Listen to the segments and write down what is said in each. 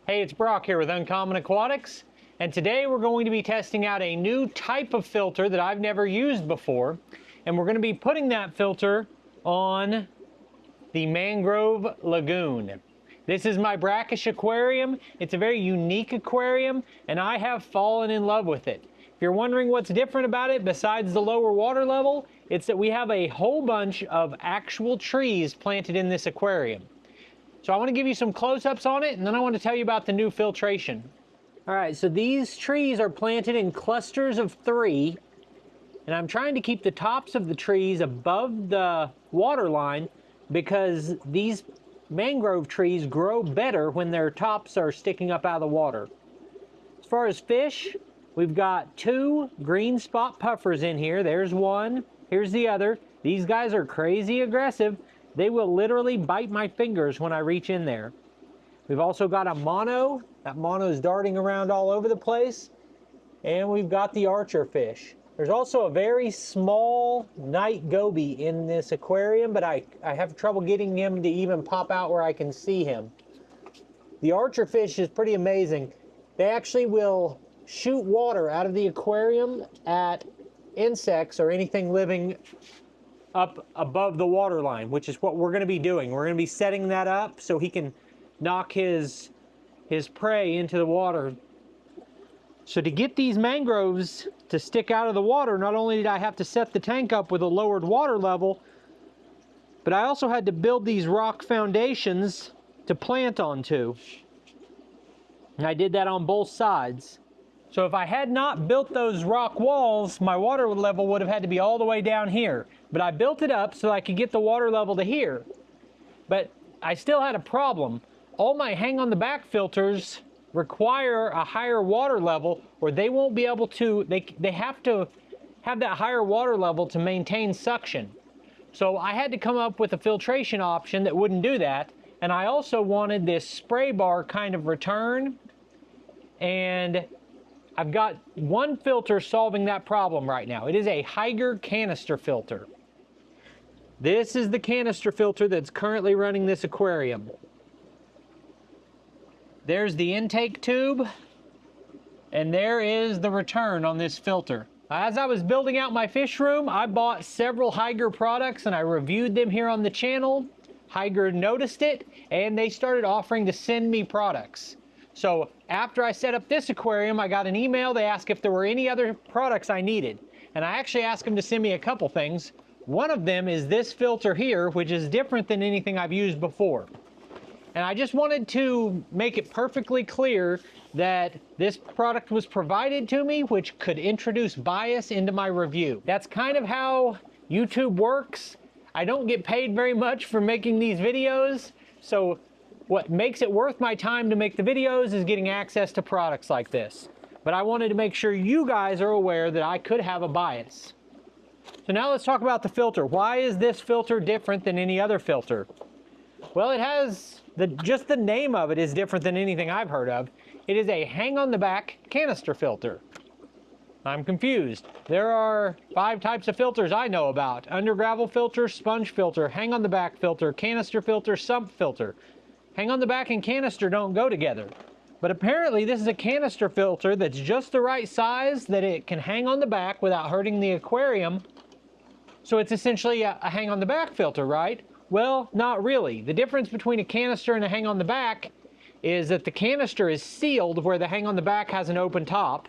Hey, it's Brock here with Uncommon Aquatics, and today we're going to be testing out a new type of filter that I've never used before, and we're going to be putting that filter on the Mangrove Lagoon. This is my brackish aquarium. It's a very unique aquarium, and I have fallen in love with it. If you're wondering what's different about it besides the lower water level, it's that we have a whole bunch of actual trees planted in this aquarium. So I want to give you some close-ups on it, and then I want to tell you about the new filtration. All right, so these trees are planted in clusters of 3, and I'm trying to keep the tops of the trees above the water line because these mangrove trees grow better when their tops are sticking up out of the water. As far as fish, we've got 2 green spot puffers in here. There's one, here's the other. These guys are crazy aggressive. They will literally bite my fingers when I reach in there. We've also got a mono. That mono is darting around all over the place. And we've got the archer fish. There's also a very small night goby in this aquarium, but I have trouble getting him to even pop out where I can see him. The archer fish is pretty amazing. They actually will shoot water out of the aquarium at insects or anything living up above the water line, which is what we're going to be doing. We're going to be setting that up so he can knock his prey into the water. So to get these mangroves to stick out of the water, not only did I have to set the tank up with a lowered water level, but I also had to build these rock foundations to plant onto. And I did that on both sides. So if I had not built those rock walls, my water level would have had to be all the way down here. But I built it up so I could get the water level to here. But I still had a problem. All my hang on the back filters require a higher water level, or they won't be able to, they have to have that higher water level to maintain suction. So I had to come up with a filtration option that wouldn't do that. And I also wanted this spray bar kind of return. And I've got one filter solving that problem right now. It is a Hygger canister filter. This is the canister filter that's currently running this aquarium. There's the intake tube, and there is the return on this filter. As I was building out my fish room, I bought several Hygger products and I reviewed them here on the channel. Hygger noticed it, and they started offering to send me products. So after I set up this aquarium, I got an email. They asked if there were any other products I needed. And I actually asked them to send me a couple things. One of them is this filter here, which is different than anything I've used before. And I just wanted to make it perfectly clear that this product was provided to me, which could introduce bias into my review. That's kind of how YouTube works. I don't get paid very much for making these videos, so what makes it worth my time to make the videos is getting access to products like this. But I wanted to make sure you guys are aware that I could have a bias. So now let's talk about the filter. Why is this filter different than any other filter? Well, it has, just the name of it is different than anything I've heard of. It is a hang on the back canister filter. I'm confused. There are 5 types of filters I know about. Under gravel filter, sponge filter, hang on the back filter, canister filter, sump filter. Hang on the back and canister don't go together. But apparently this is a canister filter that's just the right size that it can hang on the back without hurting the aquarium. So it's essentially a hang on the back filter, right? Well, not really. The difference between a canister and a hang on the back is that the canister is sealed where the hang on the back has an open top,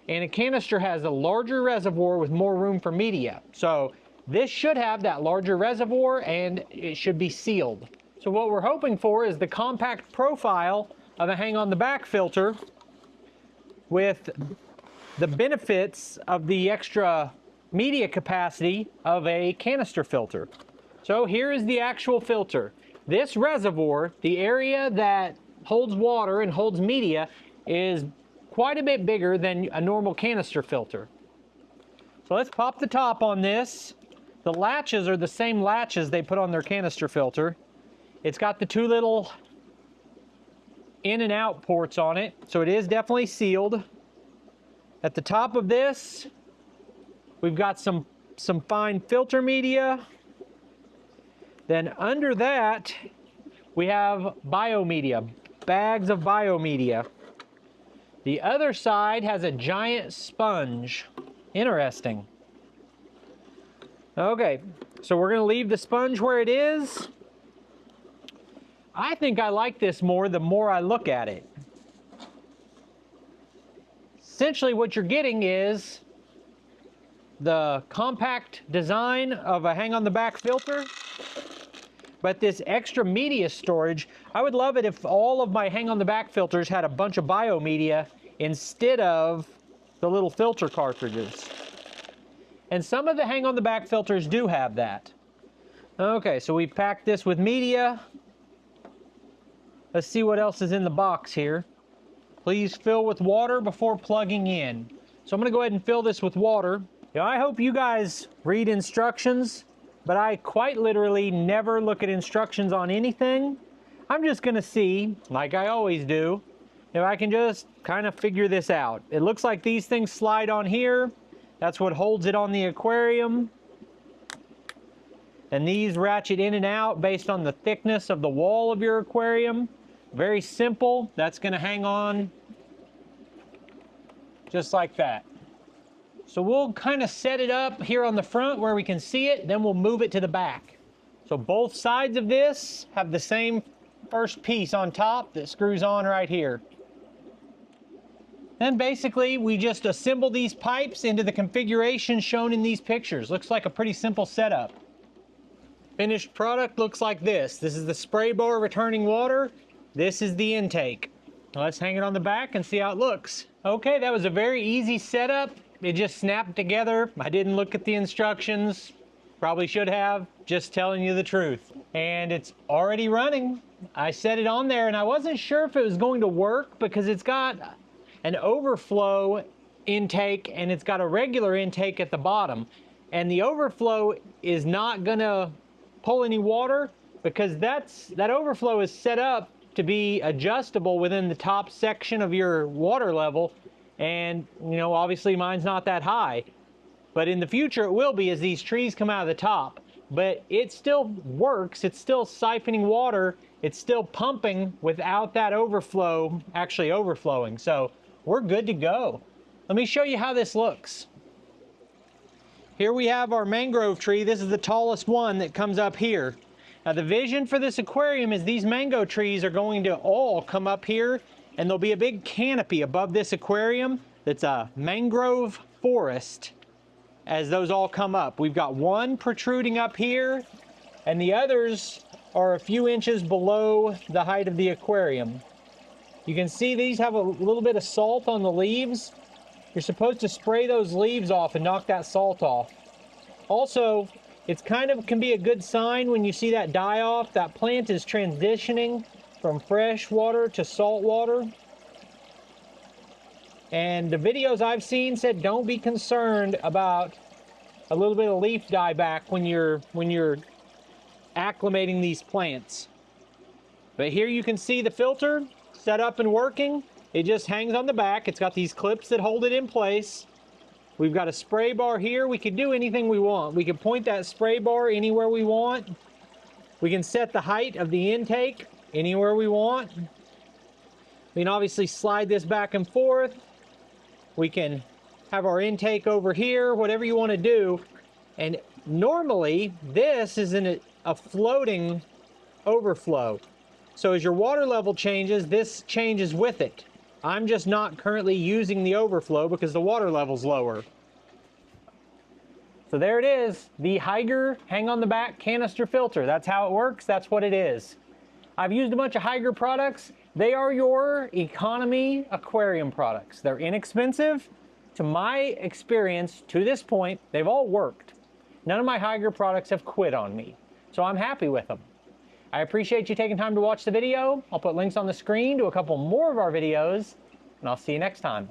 and a canister has a larger reservoir with more room for media. So this should have that larger reservoir and it should be sealed. So what we're hoping for is the compact profile of a hang on the back filter with the benefits of the extra media capacity of a canister filter. So here is the actual filter. This reservoir, the area that holds water and holds media, is quite a bit bigger than a normal canister filter. So let's pop the top on this. The latches are the same latches they put on their canister filter. It's got the 2 little in and out ports on it, so it is definitely sealed. At the top of this, we've got some fine filter media. Then under that, we have biomedia, bags of biomedia. The other side has a giant sponge. Interesting. Okay, so we're going to leave the sponge where it is. I think I like this more the more I look at it. Essentially what you're getting is the compact design of a hang on the back filter, but this extra media storage. I would love it if all of my hang on the back filters had a bunch of biomedia instead of the little filter cartridges. And some of the hang on the back filters do have that. Okay, so we packed this with media. Let's see what else is in the box here. Please fill with water before plugging in. So I'm gonna go ahead and fill this with water. Now, I hope you guys read instructions, but I quite literally never look at instructions on anything. I'm just gonna see, like I always do, if I can just kind of figure this out. It looks like these things slide on here. That's what holds it on the aquarium. And these ratchet in and out based on the thickness of the wall of your aquarium. Very simple. That's going to hang on just like that. So we'll kind of set it up here on the front where we can see it, then we'll move it to the back. So both sides of this have the same first piece on top that screws on right here. Then basically we just assemble these pipes into the configuration shown in these pictures. Looks like a pretty simple setup. Finished product looks like this. This is the spray bar returning water. This is the intake. Now let's hang it on the back and see how it looks. Okay, that was a very easy setup. It just snapped together. I didn't look at the instructions. Probably should have, just telling you the truth. And it's already running. I set it on there and I wasn't sure if it was going to work because it's got an overflow intake and it's got a regular intake at the bottom. And the overflow is not gonna pull any water because that overflow is set up to be adjustable within the top section of your water level. And, you know, obviously mine's not that high. But in the future it will be as these trees come out of the top. But it still works. It's still siphoning water. It's still pumping without that overflow actually overflowing. So we're good to go. Let me show you how this looks. Here we have our mangrove tree. This is the tallest one that comes up here. Now the vision for this aquarium is these mango trees are going to all come up here and there'll be a big canopy above this aquarium that's a mangrove forest as those all come up. We've got one protruding up here and the others are a few inches below the height of the aquarium. You can see these have a little bit of salt on the leaves. You're supposed to spray those leaves off and knock that salt off. Also, it's kind of can be a good sign when you see that die off. That plant is transitioning from fresh water to salt water. And the videos I've seen said don't be concerned about a little bit of leaf dieback when you're acclimating these plants. But here you can see the filter set up and working. It just hangs on the back. It's got these clips that hold it in place. We've got a spray bar here. We can do anything we want. We can point that spray bar anywhere we want. We can set the height of the intake anywhere we want. We can obviously slide this back and forth. We can have our intake over here, whatever you want to do. And normally this is in a floating overflow. So as your water level changes, this changes with it. I'm just not currently using the overflow because the water level's lower. So there it is, the Hygger Hang on the Back canister filter. That's how it works, that's what it is. I've used a bunch of Hygger products. They are your economy aquarium products. They're inexpensive. To my experience, to this point, they've all worked. None of my Hygger products have quit on me, so I'm happy with them. I appreciate you taking time to watch the video. I'll put links on the screen to a couple more of our videos, and I'll see you next time.